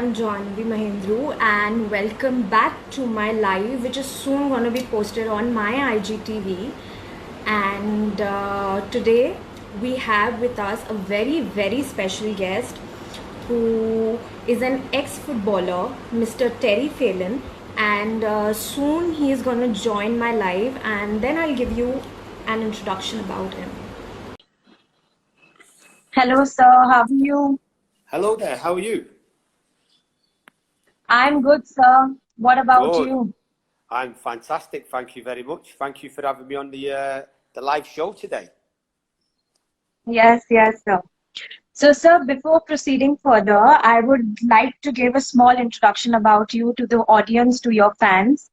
I'm Jaanhavi Mahendru and welcome back to my live, which is soon going to be posted on my IGTV. And today we have with us a very special guest who is an ex-footballer, Mr. Terry Phelan. And soon he is going to join my live, and then I'll give you an introduction about him. Hello, sir. How are you? Hello there, how are you? I'm good, sir. What about Good. you? I'm fantastic, thank you very much. Thank you for having me on the live show today. Yes, sir. So, sir, before proceeding further, I would like to give a small introduction about you to the audience, to your fans.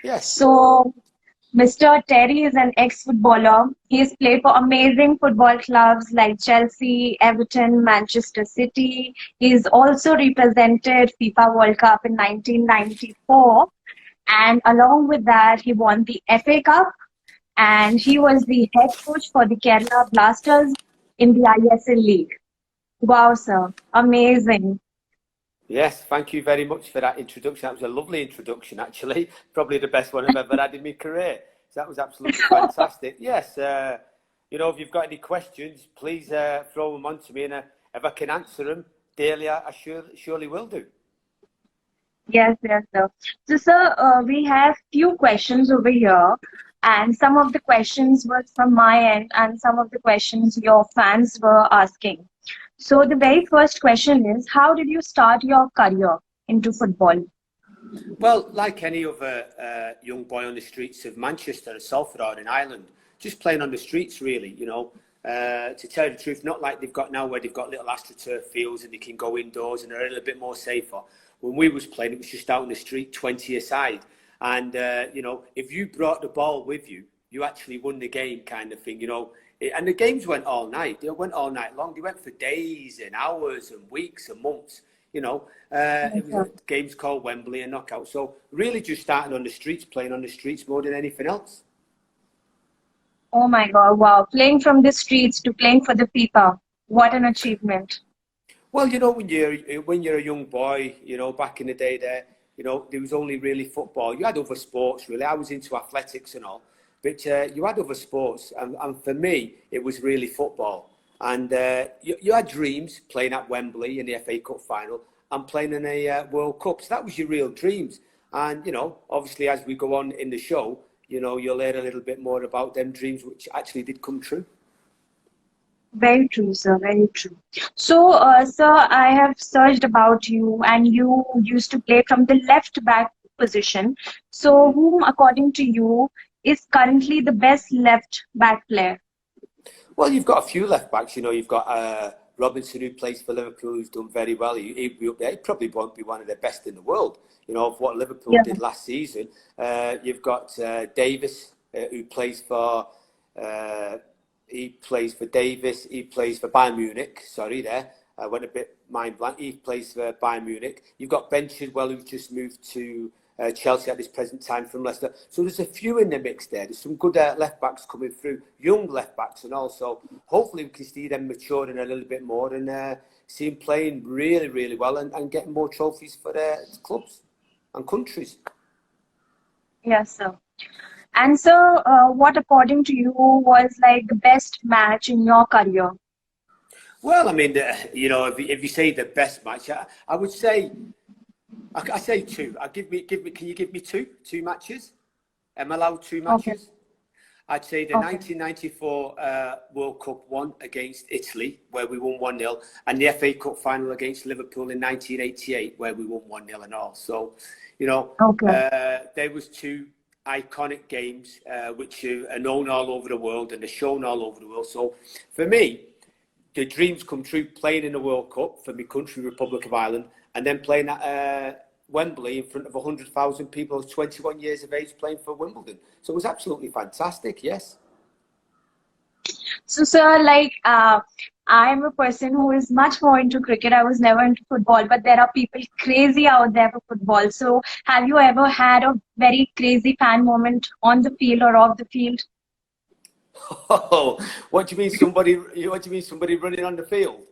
Yes. So, Mr. Terry is an ex-footballer. He has played for amazing football clubs like Chelsea, Everton, Manchester City. He's also represented FIFA World Cup in 1994. And along with that, he won the FA Cup and he was the head coach for the Kerala Blasters in the ISL League. Wow, sir. Amazing. Yes, thank you very much for that introduction. That was a lovely introduction, actually. Probably the best one I've ever had in my career. So that was absolutely fantastic. Yes, if you've got any questions, please throw them on to me, and if I can answer them daily, I surely will do. Yes, sir. So, sir, we have few questions over here, and some of the questions were from my end, and some of the questions your fans were asking. So, the very first question is, how did you start your career into football? Well, like any other young boy on the streets of Manchester and Salford in Ireland, just playing on the streets, really, to tell you the truth, not like they've got now where they've got little AstroTurf fields and they can go indoors and they're a little bit more safer. When we was playing, it was just out on the street, 20 aside. And, if you brought the ball with you, you actually won the game kind of thing, And the games went all night. They went all night long. They went for days and hours and weeks and months. It was games called Wembley and knockout. So really just starting on the streets, playing on the streets more than anything else. Oh my God, wow. Playing from the streets to playing for the FIFA. What an achievement. Well, when you're a young boy, back in the day there was only really football. You had other sports, really. I was into athletics and all, but you had other sports. And for me, it was really football. And you had dreams playing at Wembley in the FA Cup final and playing in a World Cup. So that was your real dreams. And, obviously, as we go on in the show, you'll learn a little bit more about them dreams, which actually did come true. Very true, sir. Very true. So, sir, I have searched about you and you used to play from the left back position. So, whom, according to you, is currently the best left back player? Well, you've got a few left backs. You've got Robinson, who plays for Liverpool, who's done very well. He probably won't be one of the best in the world, of what Liverpool did last season. You've got Davis, who plays for... he plays for Davis. He plays for Bayern Munich. Sorry, there. I went a bit mind blank. He plays for Bayern Munich. You've got Ben Chilwell, who's just moved to Chelsea at this present time from Leicester. So there's a few in the mix there. There's some good left backs coming through, young left backs, and also hopefully we can see them maturing a little bit more and see them playing really, really well and getting more trophies for their clubs and countries. Yes, sir. And so, what according to you was like the best match in your career? Well, I mean, if you say the best match, I would say, I say two. Can you give me two matches? Am I allowed two matches? Okay. I'd say the 1994 World Cup one against Italy, where we won 1-0, and the FA Cup final against Liverpool in 1988, where we won 1-0 and all. So, there was two iconic games which are known all over the world and are shown all over the world. So for me, the dreams come true playing in the World Cup for my country, Republic of Ireland, and then playing at Wembley in front of 100,000 people, 21 years of age, playing for Wimbledon. So it was absolutely fantastic, yes. So, sir, I'm a person who is much more into cricket. I was never into football, but there are people crazy out there for football. So have you ever had a very crazy fan moment on the field or off the field? Oh, what do you mean somebody running on the field?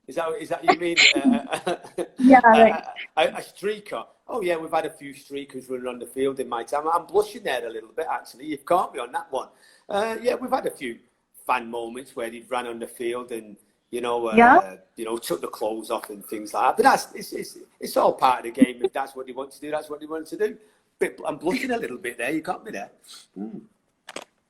Is that you mean? Yeah, right. A streaker? Oh yeah, we've had a few streakers running on the field in my time. I'm blushing there a little bit actually. You've caught me on that one. Yeah, we've had a few fan moments where they've ran on the field and Yeah. took the clothes off and things like that. But it's all part of the game. If that's what they want to do, that's what they want to do. But I'm blushing a little bit there. You got me there. Mm.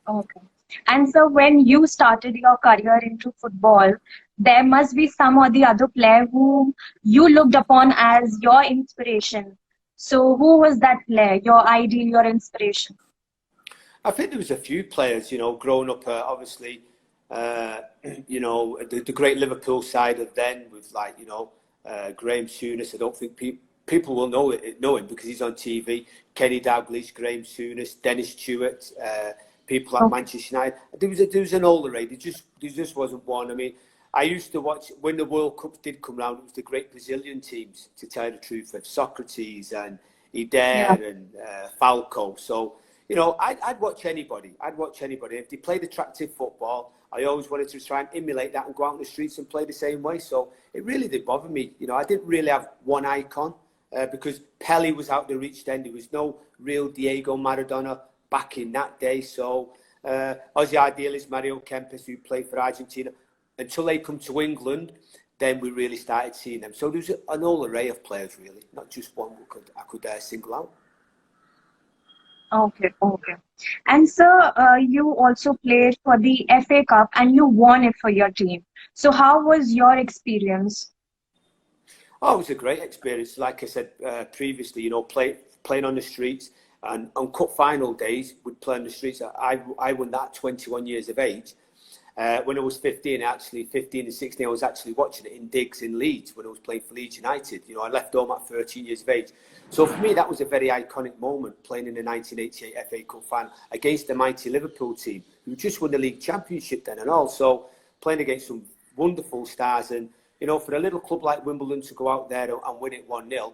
Okay. And so when you started your career into football, there must be some or the other player whom you looked upon as your inspiration. So who was that player, your ideal, your inspiration? I think there was a few players, growing up, obviously, the great Liverpool side of then with Graham Souness. I don't think people will know him because he's on TV. Kenny Dalglish, Graham Souness, Dennis Stewart, people like Manchester United. There was an older array. There just wasn't one. I mean, I used to watch when the World Cup did come round. It was the great Brazilian teams, to tell you the truth, of Socrates and Eder and Falco. So. I'd watch anybody. If they played attractive football, I always wanted to try and emulate that and go out in the streets and play the same way. So it really did bother me. I didn't really have one icon because Pele was out the reach then. There was no real Diego Maradona back in that day. So Aussie idealist Mario Kempes, who played for Argentina, until they come to England, then we really started seeing them. So there's an whole array of players, really, not just one I could single out. Okay, okay. And so you also played for the FA Cup and you won it for your team. So how was your experience? Oh, it was a great experience. Like I said previously, playing on the streets and on cup final days, we'd play on the streets. I won that at 21 years of age. When I was 15 and 16, I was actually watching it in digs in Leeds when I was playing for Leeds United. I left home at 13 years of age. So for me, that was a very iconic moment, playing in the 1988 FA Cup final against the mighty Liverpool team, who just won the league championship then and all. So playing against some wonderful stars. And, for a little club like Wimbledon to go out there and win it 1-0,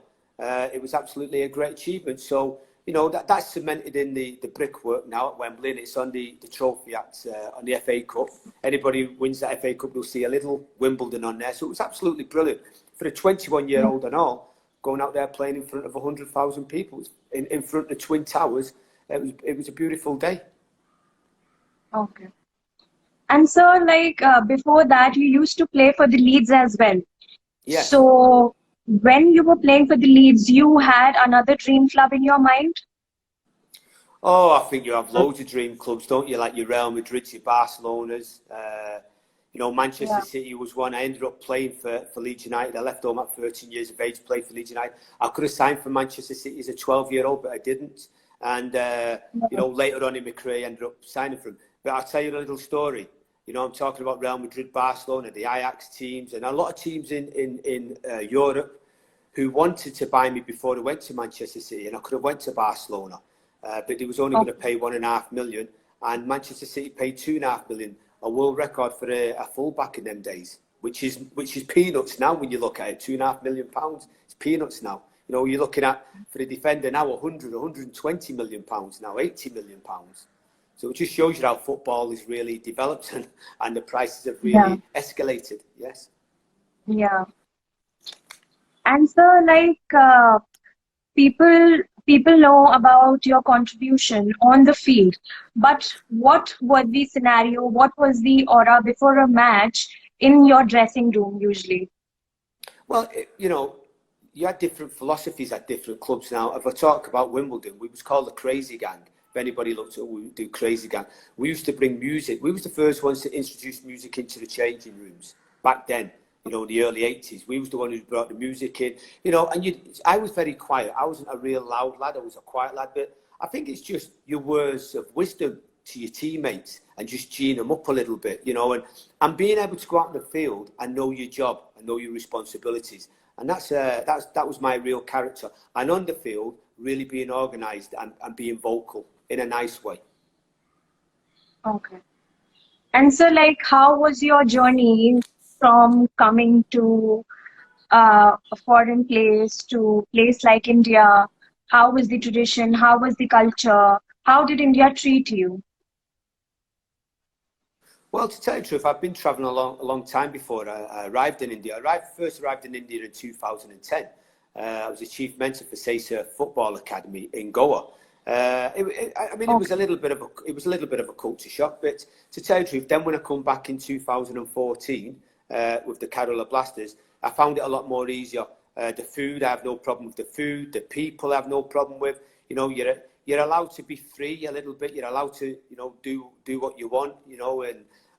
it was absolutely a great achievement. So, that's cemented in the brickwork now at Wembley, and it's on the trophy on the FA Cup. Anybody who wins that FA Cup will see a little Wimbledon on there. So it was absolutely brilliant. For a 21-year-old and all, going out there playing in front of 100,000 people in front of Twin Towers, it was a beautiful day. Okay. And so, before that, you used to play for the Leeds as well. Yes. So when you were playing for the Leeds, you had another dream club in your mind? Oh, I think you have loads of dream clubs, don't you? Like your Real Madrid, your Barcelonas. Manchester City was one. I ended up playing for Leeds United. I left home at 13 years of age, played for Leeds United. I could have signed for Manchester City as a 12-year-old, but I didn't. And, later on in my career, I ended up signing for them. But I'll tell you a little story. I'm talking about Real Madrid, Barcelona, the Ajax teams, and a lot of teams in Europe who wanted to buy me before they went to Manchester City. And I could have went to Barcelona, but they was only going to pay £1.5 million. And Manchester City paid £2.5 million. A world record for a fullback in them days, which is peanuts now when you look at it. £2.5 million, it's peanuts now. You're looking at for the defender now 120 million pounds now, 80 million pounds. So it just shows you how football is really developed and the prices have really escalated. Yes. Yeah. And so, people know about your contribution on the field, but what was the scenario? What was the aura before a match in your dressing room usually? Well, you had different philosophies at different clubs. Now, if I talk about Wimbledon, we was called the Crazy Gang. If anybody looked at what we do, Crazy Gang. We used to bring music. We was the first ones to introduce music into the changing rooms back then. In the early 80s, we was the one who brought the music in. I was very quiet. I wasn't a real loud lad. I was a quiet lad. But I think it's just your words of wisdom to your teammates and just geeing them up a little bit, and being able to go out in the field and know your job and know your responsibilities. And that was my real character. And on the field, really being organised and being vocal in a nice way. Okay. And so, how was your journey from coming to a foreign place to a place like India? How was the tradition? How was the culture? How did India treat you? Well, to tell you the truth, I've been travelling a long time before I arrived in India. First arrived in India in 2010. I was a chief mentor for Sesa Football Academy in Goa. It was a little bit of a culture shock. But to tell you the truth, then when I come back in 2014 with the Kerala Blasters, I found it a lot more easier. The food, I have no problem with the food. The people, I have no problem with. You know, you're allowed to be free a little bit. You're allowed to, you know, do what you want, you know,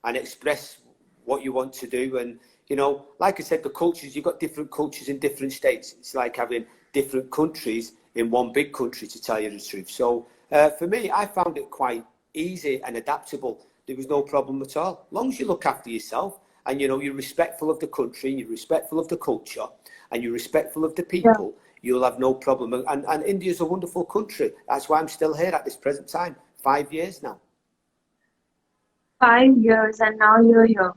and express what you want to do. And, you know, like I said, the cultures, you've got different cultures in different states. It's like having different countries in one big country, to tell you the truth. So for me, I found it quite easy and adaptable. There was no problem at all. As long as you look after yourself and, you know, you're respectful of the country, and you're respectful of the culture, and you're respectful of the people, you'll have no problem. And India's a wonderful country. That's why I'm still here at this present time. 5 years now. 5 years, and now you're here.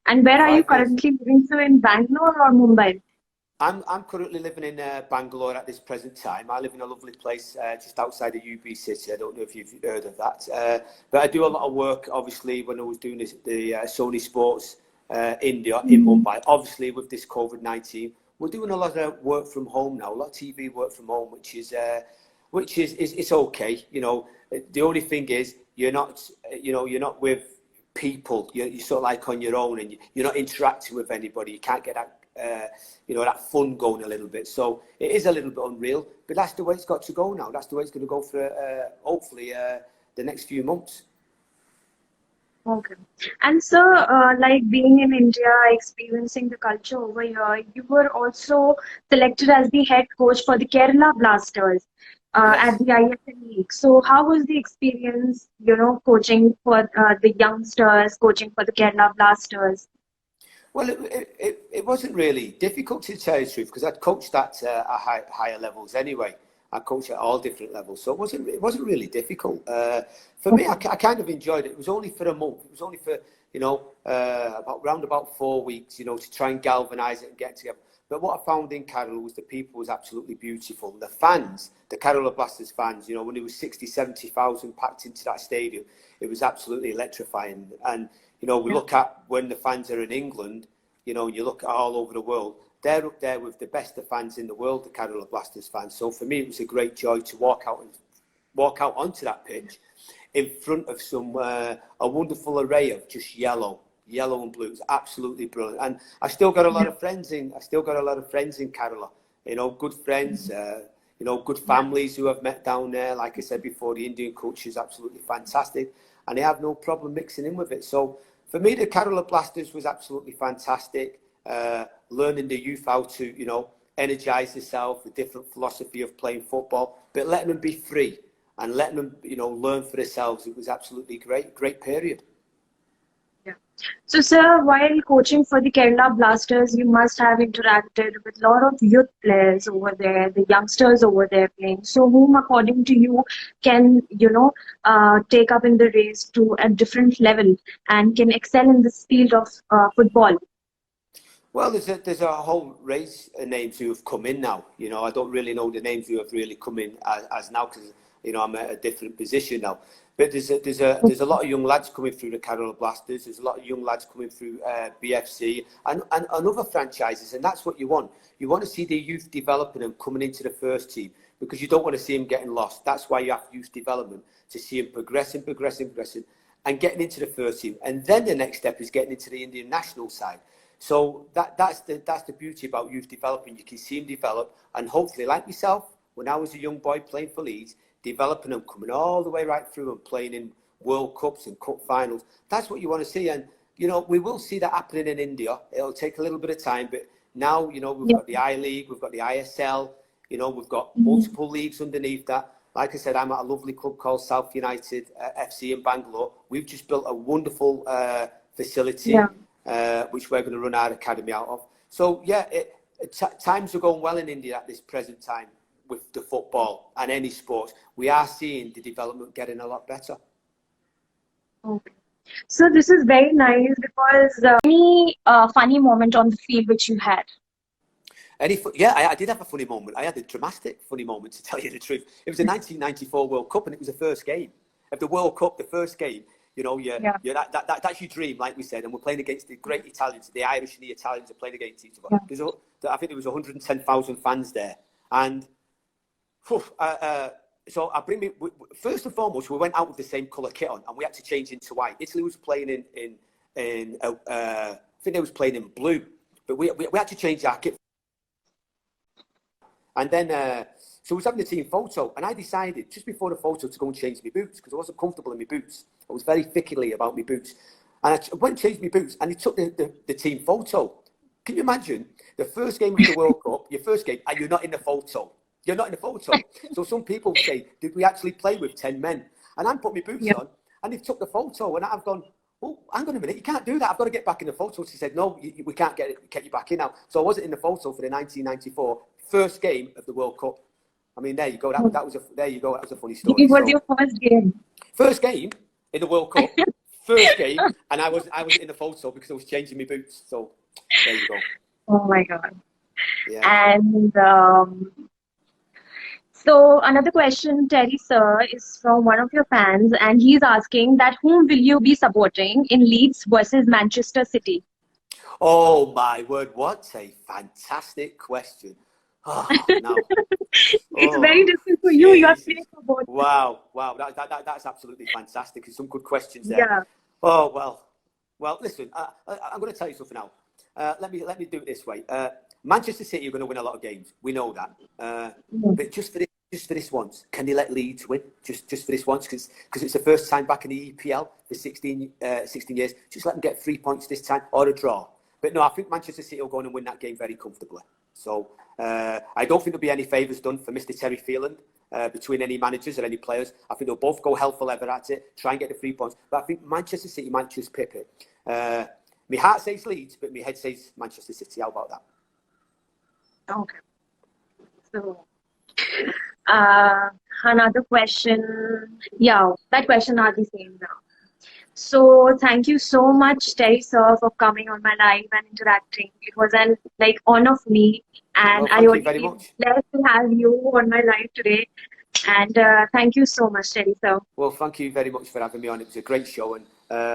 And where are you currently living? So in Bangalore or Mumbai? I'm currently living in Bangalore at this present time. I live in a lovely place just outside of UB City. I don't know if you've heard of that. But I do a lot of work, obviously, when I was doing the Sony Sports India in Mumbai. Obviously, with this COVID-19, we're doing a lot of work from home now, a lot of TV work from home, which is it's okay. You know, the only thing is you're not with people. You're sort of like on your own, and you're not interacting with anybody. You can't get that that fun going a little bit. So it is a little bit unreal, but that's the way it's got to go now. That's the way it's going to go for hopefully the next few months. Okay. And so, like being in India, experiencing the culture over here, you were also selected as the head coach for the Kerala Blasters at the ISL League. So how was the experience, you know, coaching for the youngsters, coaching for the Kerala Blasters? Well, it wasn't really difficult, to tell you the truth, because I'd coached at higher levels anyway. I coached at all different levels, so it wasn't really difficult. For me, I kind of enjoyed it. It was only for a month. It was only for about 4 weeks, you know, to try and galvanise it and get together. But what I found in Kerala was the people was absolutely beautiful. The fans, the Kerala Blasters fans, you know, when it was 60, 70,000 packed into that stadium, it was absolutely electrifying. And you know, we look at when the fans are in England, you know, and you look at all over the world, they're up there with the best of fans in the world, the Kerala Blasters fans. So for me, it was a great joy to walk out onto that pitch in front of a wonderful array of just yellow and blue. It was absolutely brilliant. And I still got a lot of friends in Kerala. You know, good friends, you know, good families who I've met down there. Like I said before, the Indian culture is absolutely fantastic, and they have no problem mixing in with it. So for me, the Kerala Blasters was absolutely fantastic. Learning the youth how to, you know, energise themselves, the different philosophy of playing football, but letting them be free and letting them, you know, learn for themselves. It was absolutely great period. Yeah. So, sir, while coaching for the Kerala Blasters, you must have interacted with a lot of youth players over there, the youngsters over there playing. So, whom, according to you, can, you know, take up in the race to a different level and can excel in this field of football? Well, there's a whole race of names who have come in now. You know, I don't really know the names who have really come in as now, because, you know, I'm at a different position now. But there's a lot of young lads coming through the Kerala Blasters. There's a lot of young lads coming through BFC and other franchises, and that's what you want. You want to see the youth developing and coming into the first team, because you don't want to see them getting lost. That's why you have youth development, to see them progressing, and getting into the first team. And then the next step is getting into the Indian national side. So that's the beauty about youth developing. You can see them develop, and hopefully, like myself, when I was a young boy playing for Leeds, developing them, coming all the way right through and playing in World Cups and Cup finals. That's what you want to see. And, you know, we will see that happening in India. It'll take a little bit of time, but now, you know, we've got the I-League, we've got the ISL, you know, we've got multiple leagues underneath that. Like I said, I'm at a lovely club called South United FC in Bangalore. We've just built a wonderful facility, which we're going to run our academy out of. So, yeah, times are going well in India at this present time with the football and any sports. We are seeing the development getting a lot better. Okay. So this is very nice, because any funny moment on the field which you had? I did have a funny moment. I had a dramatic funny moment, to tell you the truth. It was the 1994 World Cup, and it was the first game of the World Cup, the first game. You know, that's your dream, like we said. And we're playing against the great Italians. The Irish and the Italians are playing against each other. I think there was 110,000 fans there. And so I bring me, first and foremost, we went out with the same colour kit on, and we had to change into white. Italy was playing I think they was playing in blue, but we had to change our kit. And then, so we was having the team photo, and I decided just before the photo to go and change my boots because I wasn't comfortable in my boots. I was very fickly about my boots. And I went and changed my boots, and he took the team photo. Can you imagine the first game of the World Cup, your first game, and you're not in the photo? You're not in the photo. So some people say, did we actually play with 10 men? And I put my boots on, and they took the photo, and I've gone, oh, hang on a minute, you can't do that. I've got to get back in the photo. She said, no, we can't get you back in now. So I wasn't in the photo for the 1994 first game of the World Cup. I mean, there you go. That was a funny story. It was your first game. First game in the World Cup. First game, and I was in the photo because I was changing my boots. So there you go. Oh my God. Yeah. And so another question, Terry sir, is from one of your fans, and he's asking that whom will you be supporting in Leeds versus Manchester City? Oh my word! What a fantastic question. Oh, no. It's very difficult for you. You are playing for both. Wow. That's absolutely fantastic. There's some good questions there. Yeah. Oh well. Listen, I'm going to tell you something now. Let me do it this way. Manchester City are going to win a lot of games. We know that. But just for this once, can they let Leeds win? Just for this once, because it's the first time back in the EPL for 16 years. Just let them get 3 points this time or a draw. But no, I think Manchester City will go on and win that game very comfortably. So I don't think there'll be any favours done for Mr. Terry Phelan between any managers or any players. I think they'll both go hell for leather at it, try and get the 3 points. But I think Manchester City might just pip it. My heart says Leeds, but my head says Manchester City. How about that? Okay. So another question. Yeah, that question are the same now. So thank you so much, Terry sir, for coming on my live and interacting. It was an honor for me, and well, I thank was you very much. blessed to have you on my live today. And thank you so much, Terry sir. Well, thank you very much for having me on. It was a great show, and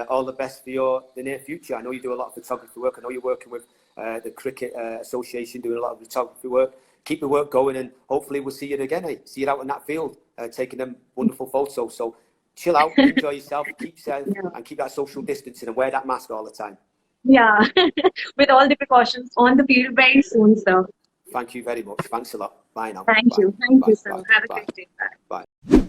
all the best for the near future. I know you do a lot of photography work. I know you're working with the Cricket Association, doing a lot of photography work. Keep the work going, and hopefully we'll see you again. See you out in that field, taking them wonderful photos. So chill out, enjoy yourself, keep safe, and keep that social distancing and wear that mask all the time. Yeah, with all the precautions on the field very soon, sir. Thank you very much. Thanks a lot. Bye now. Thank you. Thank you, sir. Have a great day. Bye. Bye.